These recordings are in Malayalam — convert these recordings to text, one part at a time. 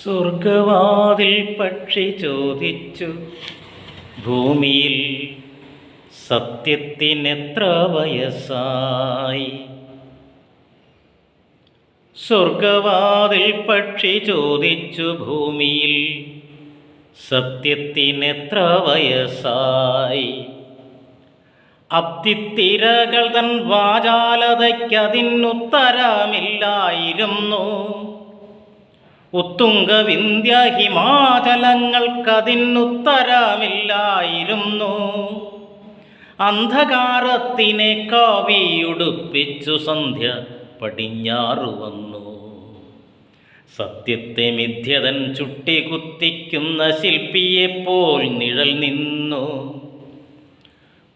സ്വർഗവാതിൽ പക്ഷി ചോദിച്ചു ഭൂമിയിൽ സത്യത്തിനെത്ര വയസ്സായി. സ്വർഗവാതിൽ പക്ഷി ചോദിച്ചു ഭൂമിയിൽ സത്യത്തിനെത്ര വയസ്സായി. അബ്ദിത്തിരകൾ തൻ വാചാലതയ്ക്കതിനുത്തരമില്ലായിരുന്നു. ഉത്തുംഗ വിന്ധ്യ ഹിമാചലങ്ങൾക്കതിനുത്തരമില്ലായിരുന്നു. അന്ധകാരത്തിനെ കാവിയുടുപ്പിച്ചു സന്ധ്യ പടിഞ്ഞാറു വന്നു. സത്യത്തെ മിഥ്യതൻ ചുട്ടികുത്തിക്കുന്ന ശില്പിയെപ്പോൽ നിഴൽ നിന്നു.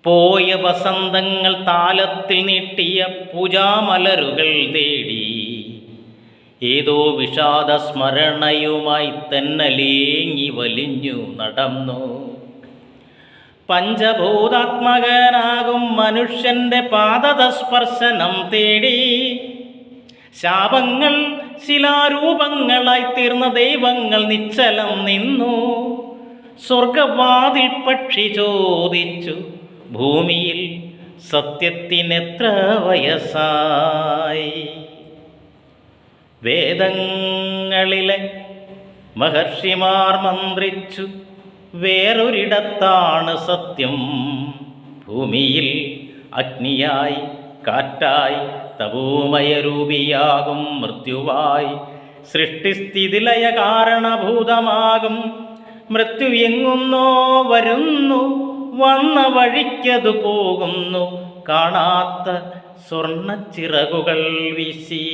പോയ വസന്തങ്ങൾ താലത്തിൽ നീട്ടിയ പൂജാമലരുകൾ തേടി ഏതോ വിഷാദ സ്മരണയുമായി തെന്നലേങ്ങി വലിഞ്ഞു നടന്നു. പഞ്ചഭൂതാത്മകനാകും മനുഷ്യന്റെ പാദസ്പർശനം തേടി ശാപങ്ങൾ ശിലാരൂപങ്ങളായി തീർന്ന ദൈവങ്ങൾ നിശ്ചലം നിന്നു. സ്വർഗവാതിൽ പക്ഷി ചോദിച്ചു ഭൂമിയിൽ സത്യത്തിനെത്ര വയസ്സായി. വേദങ്ങളിലെ മഹർഷിമാർ മന്ത്രിച്ചു വേറൊരിടത്താണ് സത്യം. ഭൂമിയിൽ അഗ്നിയായി കാറ്റായി തപോമയരൂപിയാകും മൃത്യുവായി സൃഷ്ടിസ്ഥിതിലയ കാരണഭൂതമാകും. മൃത്യു എങ്ങുന്നോ വരുന്നു, വന്ന വഴിക്കതു പോകുന്നു, കാണാത്ത സ്വർണ്ണച്ചിറകുകൾ വീശി.